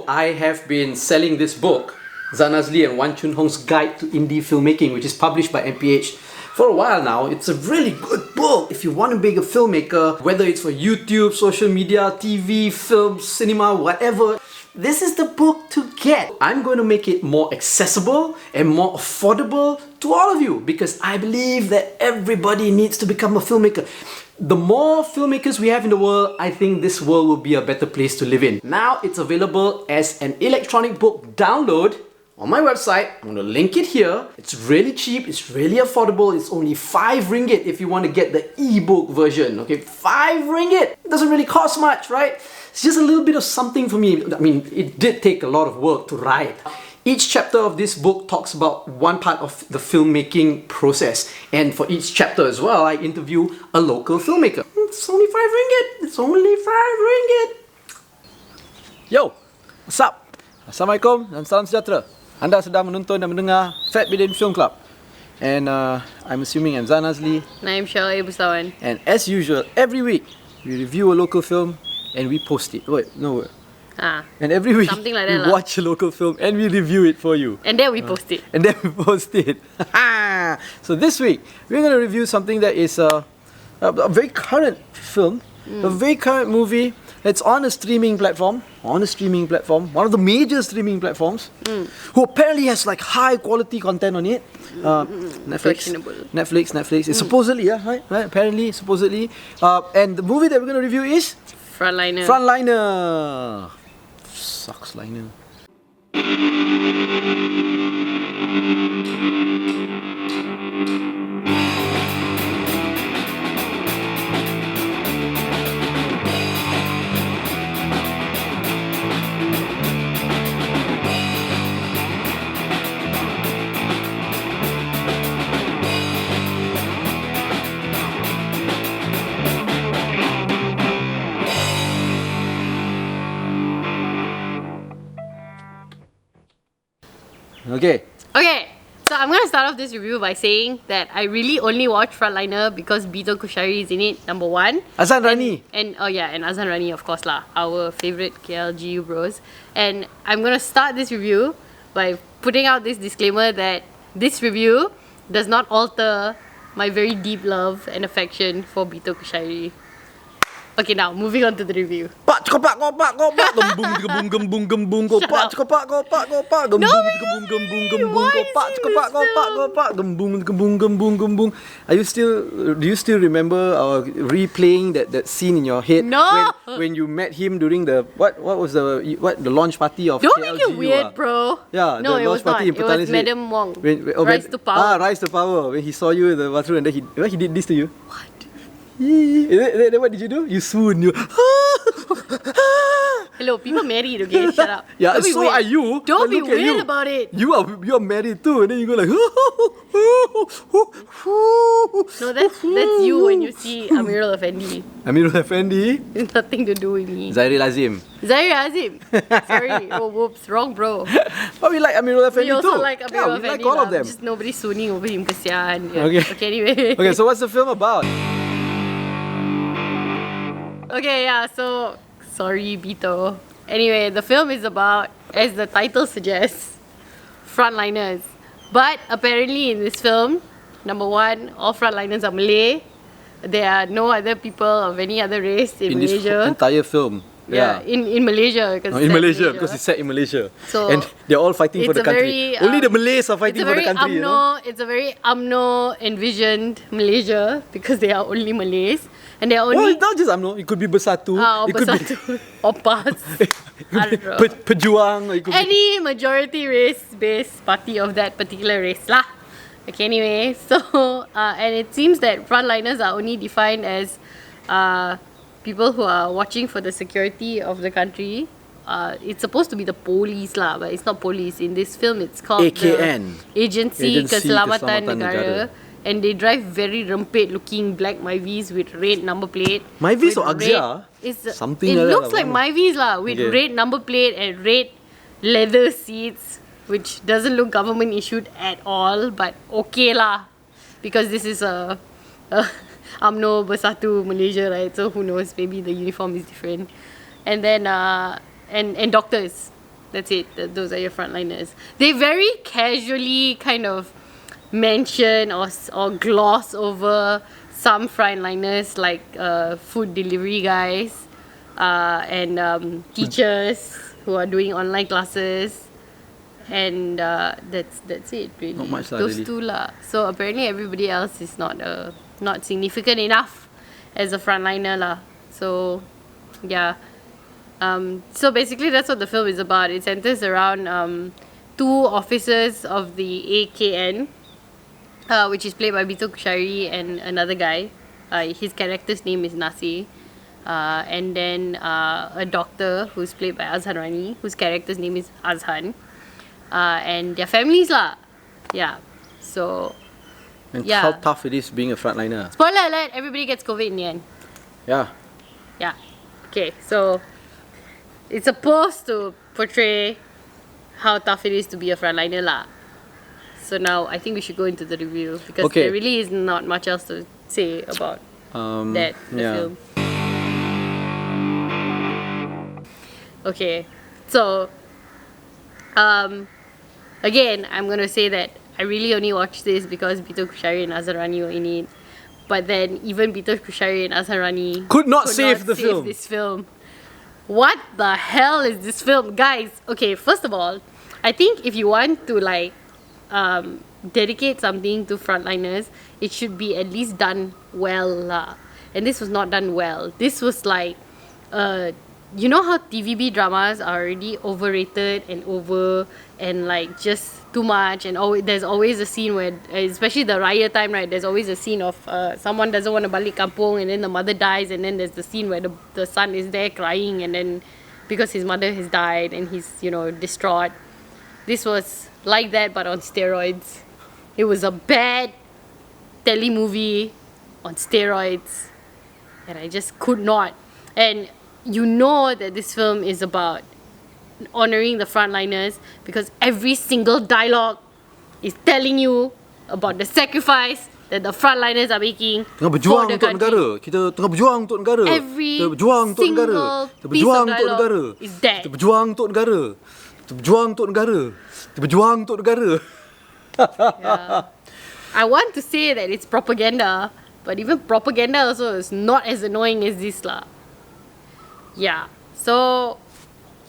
I have been selling this book, Zanazli and Wan Chun Hong's Guide to Indie Filmmaking, which is published by MPH. For a while now. It's a really good book if you want to be a filmmaker, whether it's for YouTube, social media, TV, film, cinema, whatever. This is the book to get. I'm going to make it more accessible and more affordable to all of you because I believe that everybody needs to become a filmmaker. The more filmmakers we have in the world, I think this world will be a better place to live in. Now it's available as an electronic book download on my website. I'm going to link it here. It's really cheap, it's really affordable. It's only 5 ringgit if you want to get the ebook version. Okay, 5 ringgit. It doesn't really cost much, right? It's just a little bit of something for me. I mean, it did take a lot of work to write. Each chapter of this book talks about one part of the filmmaking process. And for each chapter as well, I interview a local filmmaker. It's only 5 ringgit. It's only 5 ringgit. Yo, what's up? Assalamualaikum dan salam sejahtera. Anda sedang menonton dan mendengar Fat Bidin Film Club. And I'm assuming I'm Zanazli. And I'm Shawai Bustawan. And as usual, every week, we review a local film and we post it. And every week, something like that we watch a local film and we review it for you. And then we post it. So this week, we're going to review something that is a very current film, a very current movie. It's on a streaming platform, one of the major streaming platforms, who apparently has like high quality content on it. Netflix. It's supposedly, right? Apparently, supposedly. And the movie that we're going to review is Frontliner. Sucks liner. Okay, so I'm gonna start off this review by saying that I really only watched Frontliner because Bito Kushari is in it, number one. Azan Rani. And Azan Rani, of course lah, our favourite KLGU bros. And I'm gonna start this review by putting out this disclaimer that this review does not alter my very deep love and affection for Bito Kushari. Okay, now moving on to the review. Pak cekopak kopak gembung gembung kopak cekopak kopak gembung kopak cekopak kopak gembung. Do you still remember replaying that scene in your head? No. When you met him during the what was the launch party of Don't KLGU, make it weird, bro. Yeah, no, the launch party in Petaling. It was Madam Wong. Rise to Power. Rise to Power. When he saw you in the bathroom and then he did this to you. What? What did you do? You swoon. You. Hello, people married, okay? Shut up. Yeah, so weird. Are you. Don't be weird about it. You are married too, and then you go like. No, that's you when you see Amirul Effendi. It's nothing to do with me. Zairil Azim. Sorry. Oh, whoops. Wrong, bro. But we like Amirul Effendi too. We also like Amirul Effendi. We like all of them. Just nobody swooning over him, kasihan. Yeah. Okay, anyway. Okay, so what's the film about? Okay, yeah, so sorry, Bito. Anyway, the film is about, as the title suggests, frontliners. But apparently in this film, number one, all frontliners are Malay. There are no other people of any other race in Malaysia. This entire film. Yeah, in Malaysia. Because it's set in Malaysia. So and they're all fighting for the country. Only the Malays are fighting for the country. It's a very UMNO envisioned Malaysia because they are only Malays. And they are only... Well, it's not just UMNO. It could be Bersatu. Bersatu. Or PAS. I don't know. Pejuang. Any majority race-based party of that particular race lah. Okay, anyway. So, and it seems that frontliners are only defined as people who are watching for the security of the country. It's supposed to be the police lah, but it's not police. In this film, it's called AKN. The Agency Keselamatan Negara. And they drive very rempet looking black Myvis with red number plate. Myvis or Axia? Something it looks like Myvis lah, with red number plate and red leather seats, which doesn't look government issued at all, but okay lah. Because this is a UMNO Bersatu Malaysia, right? So who knows, maybe the uniform is different. And then and doctors. That's it. Those are your frontliners. They very casually kind of mention or gloss over some frontliners like food delivery guys and teachers who are doing online classes, and that's it really. Not much lah, Those really. two lah. So apparently everybody else is not significant enough as a frontliner lah. So yeah. So basically that's what the film is about. It centers around two officers of the AKN, which is played by Bito Kushari and another guy. His character's name is Nasi. And then a doctor who's played by Azhan Rani, whose character's name is Azhan. And their families lah. Yeah. So And yeah. how tough it is being a frontliner. Spoiler alert, everybody gets COVID in the end. Yeah. Yeah. Okay, so it's supposed to portray how tough it is to be a frontliner lah. So now I think we should go into the review because Okay. there really is not much else to say about the yeah. film. Okay, so again, I'm gonna say that I really only watched this because Bito Kushari and Azhar Rani were in it. But then even Bito Kushari and Azhar Rani Could not save the film. this film. What the hell is this film? Guys, okay, first of all, I think if you want to like dedicate something to frontliners, it should be at least done well lah. And this was not done well. This was like you know how TVB dramas are already overrated and like just too much, and there's always a scene where, especially the raya time, right, there's always a scene of someone doesn't want to balik kampung and then the mother dies, and then there's the scene where the son is there crying and then because his mother has died and he's, you know, distraught. This was like that but on steroids. It was a bad telemovie on steroids and I just could not. And you know that this film is about honoring the frontliners because every single dialogue is telling you about the sacrifice that the frontliners are making Tengah berjuang for the untuk country. negara. Kita tengah berjuang untuk negara. Every Kita berjuang untuk negara. single Kita berjuang piece of untuk negara. dialogue is there. Kita berjuang untuk negara. Kita berjuang untuk negara. Kita berjuang untuk negara. Yeah. I want to say that it's propaganda, but even propaganda also is not as annoying as this lah. Yeah. So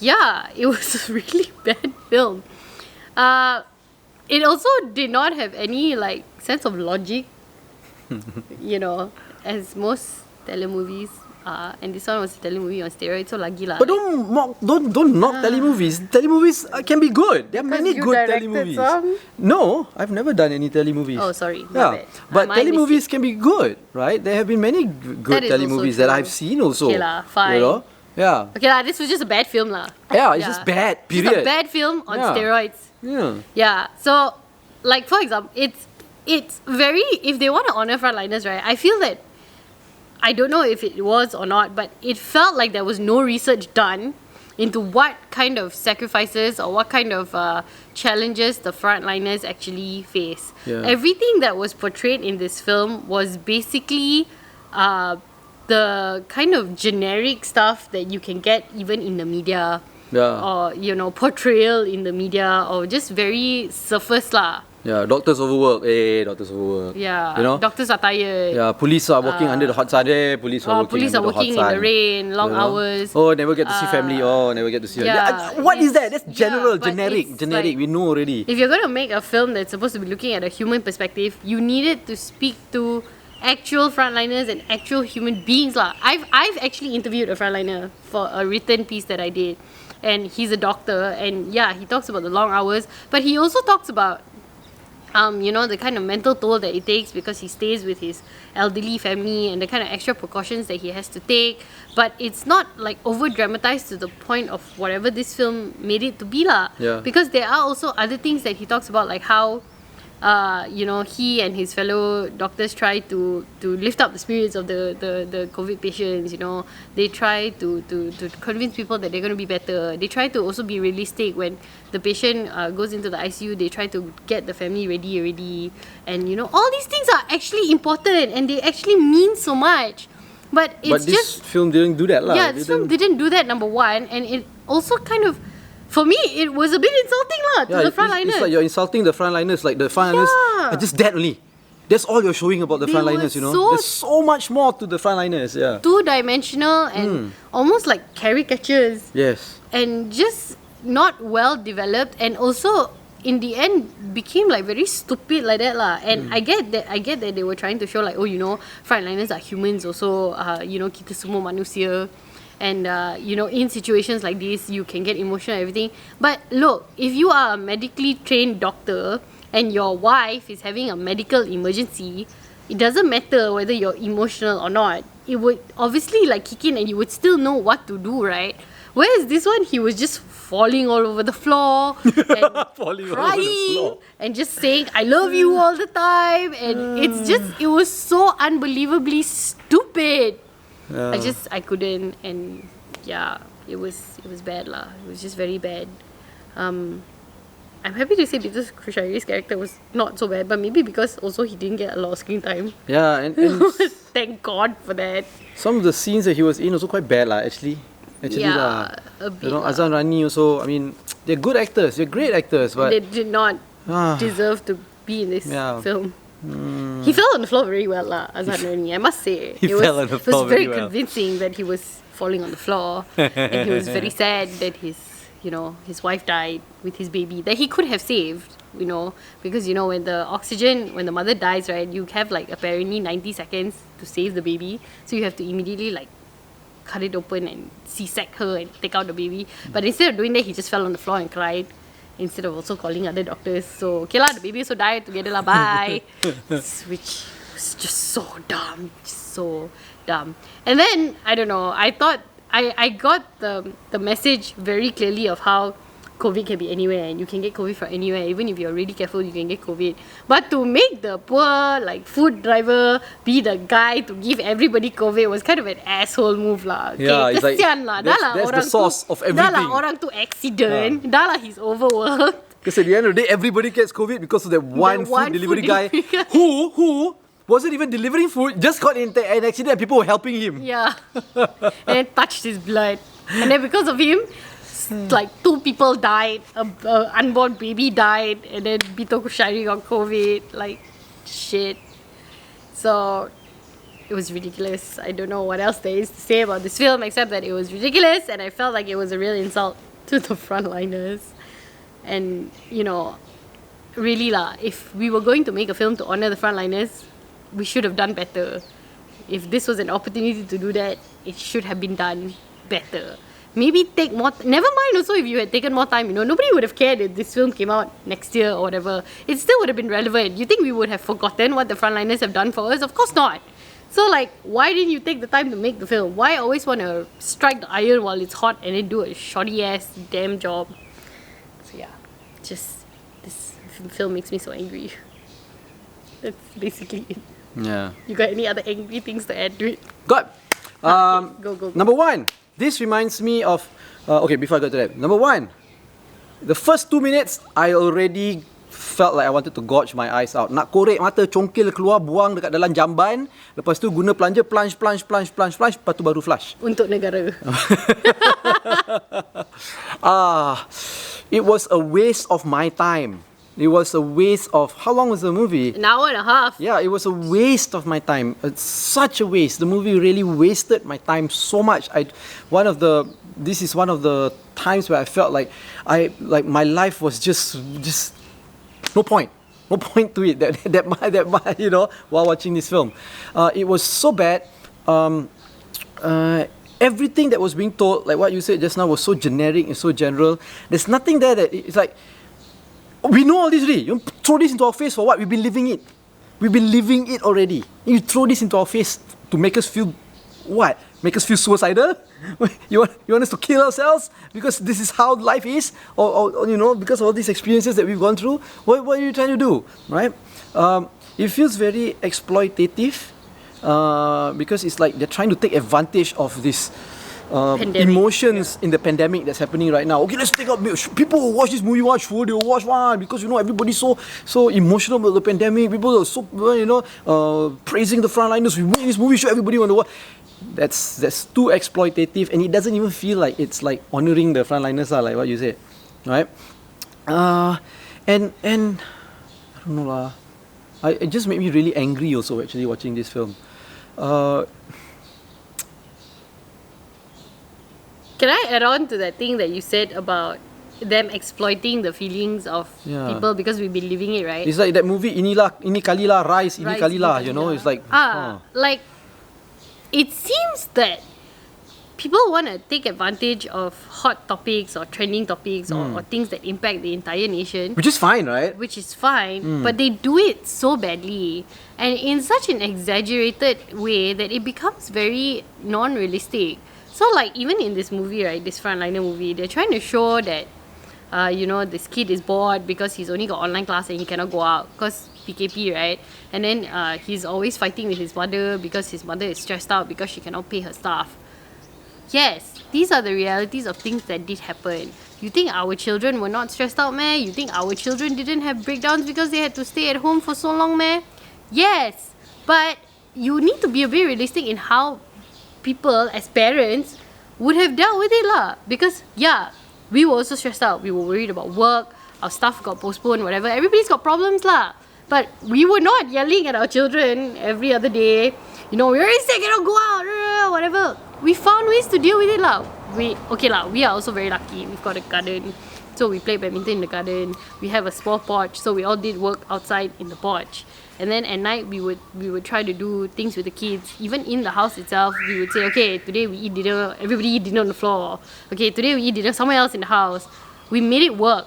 yeah, it was a really bad film. It also did not have any like sense of logic, you know, as most telemovies are. And this one was a telemovie on steroids, so lagi lah. But don't knock telemovies. Telemovies can be good. There are Because many you good directed telemovies. some? No, I've never done any telemovies. Oh, sorry, my bad. But My telemovies can be good, right? There have been many good That is also telemovies that true. I've seen also. Okay lah, fine. You know? Yeah. Okay lah, this was just a bad film lah. Yeah, it's just bad, Just period. a bad film on Yeah. steroids. Yeah. Yeah. So, like for example, it's very, if they want to honor frontliners, right? I feel that, I don't know if it was or not, but it felt like there was no research done into what kind of sacrifices or what kind of challenges the frontliners actually face. Yeah. Everything that was portrayed in this film was basically the kind of generic stuff that you can get even in the media. Yeah. Or, you know, portrayal in the media, or just very surface lah. Yeah, doctors overwork. Doctors overwork. Yeah. You know? Doctors are tired. Yeah, police are working under the hot sun. Police are working Police are under the hot working sun. in the rain, long You know? hours. Oh, never get to see family. Oh, never get to see. yeah, What is that? That's it's- general, yeah, but generic. it's Generic. like- We know already. If you're going to make a film that's supposed to be looking at a human perspective, you need it to speak to actual frontliners and actual human beings lah. I've actually interviewed a frontliner for a written piece that I did, and he's a doctor, and yeah, he talks about the long hours, but he also talks about you know, the kind of mental toll that it takes because he stays with his elderly family and the kind of extra precautions that he has to take. But it's not like over dramatized to the point of whatever this film made it to be lah. Yeah. Because there are also other things that he talks about, like how you know, he and his fellow doctors try to lift up the spirits of the COVID patients. You know, they try to convince people that they're going to be better. They try to also be realistic when the patient goes into the ICU. They try to get the family ready already, and you know, all these things are actually important and they actually mean so much. But it's But this just film didn't do that lah. yeah, this film didn't do that, number one, and it also kind of for me, it was a bit insulting to the frontliners. It's like you're insulting the frontliners. Like the frontliners are just that only. That's all you're showing about the frontliners, you know. There's so much more to the frontliners, yeah. Two-dimensional and almost like caricatures. Yes. And just not well developed, and also in the end became like very stupid like that lah. And I get that they were trying to show like, oh, you know, frontliners are humans also. You know, kita semua manusia. And you know, in situations like this, you can get emotional and everything. But look, if you are a medically trained doctor and your wife is having a medical emergency, it doesn't matter whether you're emotional or not. It would obviously like kick in and you would still know what to do, right? Whereas this one, he was just falling all over the floor and crying and just saying, I love you all the time. And it was so unbelievably stupid. I couldn't, and yeah, it was bad lah. It was just very bad. I'm happy to say because Krishnari's character was not so bad, but maybe because also he didn't get a lot of screen time. Yeah, and thank God for that. Some of the scenes that he was in also quite bad lah, actually. Yeah, a bit. You know, Azan Rani also, I mean, they're good actors, they're great actors, but they did not deserve to be in this film. He fell on the floor very well lah, Azan Rani, I must say. He fell on the floor very well. convincing that he was falling on the floor and he was very sad that his wife died with his baby that he could have saved, you know, because, you know, when the mother dies, right, you have like apparently 90 seconds to save the baby, so you have to immediately like cut it open and C-sec her and take out the baby. But instead of doing that, he just fell on the floor and cried instead of also calling other doctors. So okay lah, the baby also died together lah, bye. Which was just so dumb, And then I don't know, I thought I got the message very clearly of how COVID can be anywhere and you can get COVID from anywhere. Even if you're really careful, you can get COVID. But to make the poor like food driver be the guy to give everybody COVID was kind of an asshole move lah. Okay, yeah, it's like that's the source of everything. Dah lah orang tu accident. Dah lah he's overworked. Because at the end of the day, everybody gets COVID because of that one food delivery guy who wasn't even delivering food, just got in an accident and people were helping him. Yeah. And it touched his blood. And then because of him, like 2 people died, a unborn baby died, and then Bito Kushari got COVID. Like, shit. So, it was ridiculous. I don't know what else there is to say about this film except that it was ridiculous and I felt like it was a real insult to the frontliners. And, you know, really lah, if we were going to make a film to honor the frontliners, we should have done better. If this was an opportunity to do that, it should have been done better. Maybe take more. Never mind also if you had taken more time, you know, nobody would have cared if this film came out next year or whatever. It still would have been relevant. You think we would have forgotten what the frontliners have done for us? Of course not. So like, why didn't you take the time to make the film? Why always want to strike the iron while it's hot and then do a shoddy ass damn job? So yeah, just this film makes me so angry. That's basically it. Yeah. You got any other angry things to add to it? Got. Okay, go. Number 1. This reminds me of... okay, before I go to that. Number 1. The first 2 minutes, I already felt like I wanted to gouge my eyes out. Nak korek mata, congkil keluar, buang dekat dalam jamban. Lepas tu guna plunger, plunge. Lepas tu baru flush. Untuk negara. It was a waste of my time. It was a waste of... How long was the movie? An hour and a half. Yeah, it was a waste of my time. It's such a waste. The movie really wasted my time so much. This is one of the times where I felt like my life was just no point to it. That you know, while watching this film, it was so bad. Everything that was being told, like what you said just now, was so generic and so general. There's nothing there that it's like. We know all this already. You throw this into our face for what? We've been living it. We've been living it already. You throw this into our face to make us feel what? Make us feel suicidal? You want us to kill ourselves because this is how life is, or you know, because of all these experiences that we've gone through. What are you trying to do, right? It feels very exploitative because it's like they're trying to take advantage of this. Emotions in the pandemic that's happening right now. Okay, let's take out. People will watch this movie, they will watch one because you know everybody's so emotional about the pandemic. People are so praising the frontliners. We made this movie, show everybody want to watch. That's too exploitative, and it doesn't even feel like it's like honoring the frontliners, like what you said. right? And I don't know lah. It just made me really angry also actually watching this film. Can I add on to that thing that you said about them exploiting the feelings of Yeah. people because we've been living it, right? It's like that movie ini kalilah rise ini Rise, kalilah, ini you know. kalilah. It's like Like, it seems that people want to take advantage of hot topics or trending topics or things that impact the entire nation, which is fine, right? which is fine, but they do it so badly and in such an exaggerated way that it becomes very non-realistic. So like even in this movie, right, this Frontliner movie, they're trying to show that this kid is bored because he's only got online class and he cannot go out because PKP, right? And then he's always fighting with his mother because his mother is stressed out because she cannot pay her staff. Yes, these are the realities of things that did happen. You think our children were not stressed out, meh? You think our children didn't have breakdowns because they had to stay at home for so long, meh? Yes, but you need to be a bit realistic in how people as parents would have dealt with it lah. Because yeah, we were also stressed out. We were worried about work, our stuff got postponed, whatever. Everybody's got problems lah. But we were not yelling at our children every other day. You know, we're already sick, cannot go out, whatever. We found ways to deal with it lah. We are also very lucky. We've got a garden, so we play badminton in the garden. We have a small porch, so we all did work outside in the porch. And then at night we would try to do things with the kids. Even in the house itself, we would say, okay, today we eat dinner. Everybody eat dinner on the floor. Okay, today we eat dinner somewhere else in the house. We made it work.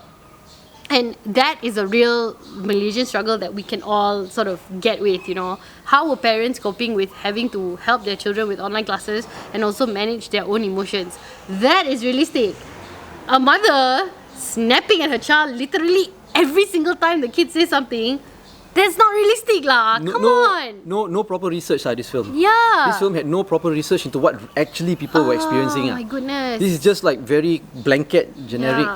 And that is a real Malaysian struggle that we can all sort of get with, you know. How were parents coping with having to help their children with online classes and also manage their own emotions? That is realistic. A mother snapping at her child literally every single time the kid says something, that's not realistic lah. Come on. No proper research this film. Yeah. This film had no proper research into what actually people were experiencing. Oh my goodness. This is just like very blanket, generic.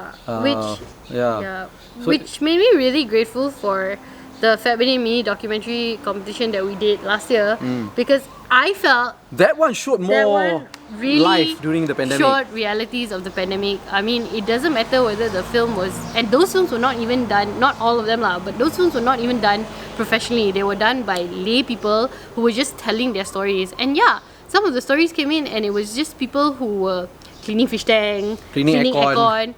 Which made me really grateful for the Bidin mini documentary competition that we did last year because I felt that one showed more really life during the pandemic. showed realities of the pandemic. I mean, it doesn't matter whether the film was, and those films were not even done, not all of them lah, but those films were not even done professionally. They were done by lay people who were just telling their stories. And yeah, some of the stories came in and it was just people who were cleaning fish tank, cleaning aircon.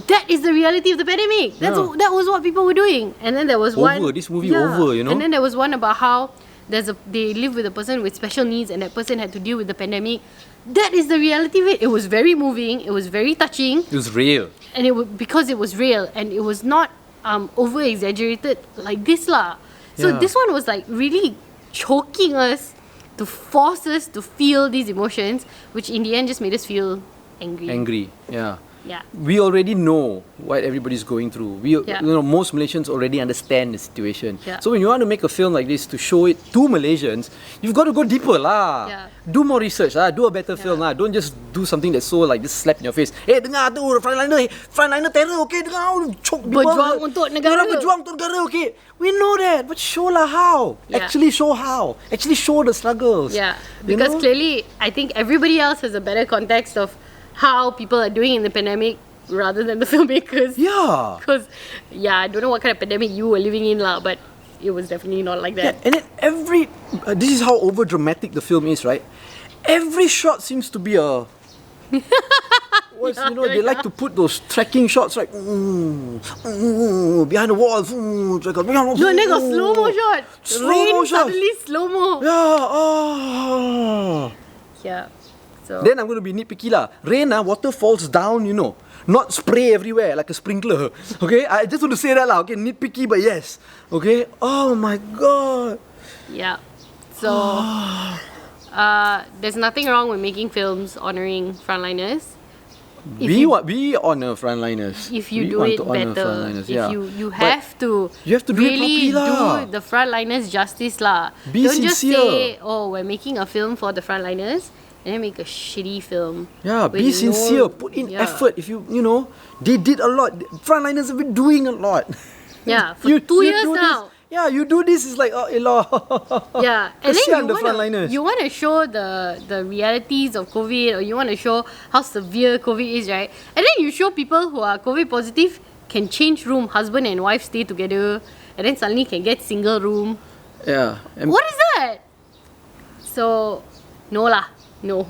That is the reality of the pandemic. That was what people were doing. And then there was this movie, you know. And then there was one about how they live with a person with special needs and that person had to deal with the pandemic. That is the reality of it. It was very moving. It was very touching. It was real. And because it was real and it was not over exaggerated like this lah. So this one was like really choking us to force us to feel these emotions, which in the end just made us feel angry. Yeah. Yeah. We already know what everybody's going through. Most Malaysians already understand the situation. Yeah. So when you want to make a film like this to show it to Malaysians, you've got to go deeper lah. Yeah. Do more research lah. Do a better film lah. Don't just do something that's so like just slap in your face. Dengar tu frontliner terror, okay? Dengar choke people. Berjuang untuk negara. Berjuang untuk negara, okay? We know that, but show lah how. Yeah. Actually show how. Actually show the struggles. Yeah, because clearly I think everybody else has a better context of how people are doing in the pandemic rather than the filmmakers. Yeah. Because, I don't know what kind of pandemic you were living in lah, but it was definitely not like that. Yeah, and then this is how over dramatic the film is, right? Every shot seems to be a they like to put those tracking shots, right? Behind the wall. No, and then got slow-mo shot. Rain suddenly slow-mo. Yeah. Yeah. So Then I'm going to be nitpicky lah. Rain, water falls down, not spray everywhere like a sprinkler. Okay, I just want to say that lah. Okay, nitpicky, but yes. Okay. Oh my god. yeah. So there's nothing wrong with making films honoring frontliners. We honor frontliners. If you we do want it to honor better, frontliners, you have to do really it properly lah. do the frontliners justice lah. Be Don't just sincere. say, we're making a film for the frontliners and then make a shitty film. Yeah, be sincere. Put in effort. If they did a lot. Frontliners have been doing a lot. Yeah, for 2 years now. yeah, you do this, it's like, oh, elah. Yeah, and Kesian then the frontliners. you want to show the realities of COVID, or you want to show how severe COVID is, right? And then you show people who are COVID positive can change room, husband and wife stay together, and then suddenly can get single room. Yeah. And What is that? So, no lah, no.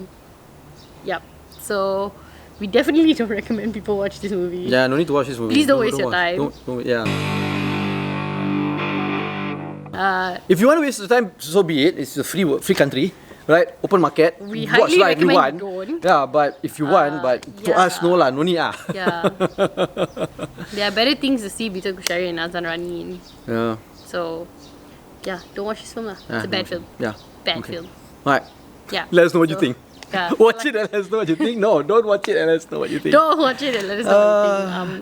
Yep. So, we definitely don't recommend people watch this movie. yeah, no need to watch this movie. Please don't waste your watch. time. Don't, yeah. If you want to waste the time, so be it. It's a free country, right? Open market. We Watch highly lah if you want. recommend don't. Yeah, but if you want, but to yeah. us, no lah, no need ah. Yeah. There are better things to see between Kushari and Azan Rani. Yeah. So, yeah, don't watch this film lah. Yeah, It's a bad film. Yeah. Bad Okay. film. Alright. Yeah. Let us know what you So, think. Yeah. Watch it and let us know what you think. No, don't watch it and let us know what you think. Don't watch it and let us know what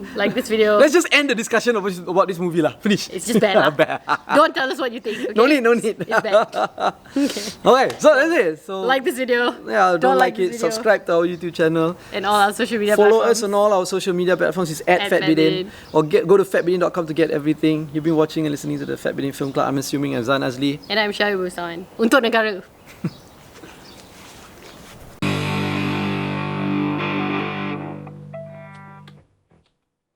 you think. Like this video. Let's just end the discussion about this movie lah. Finish. It's just bad lah. Bad. Don't tell us what you think. Okay? No need. It's bad. Okay. Okay, so that's it. So Like this video. yeah, don't like this it. video. Subscribe to our YouTube channel. And all our social media Follow platforms. us on all our social media platforms. It's at At FatBidin. FatBidin. Or go to fatbidin.com to get everything. You've been watching and listening to the Fat Bidin Film Club. I'm assuming Azan Azli. And I'm Syahir Busan. Untuk negara.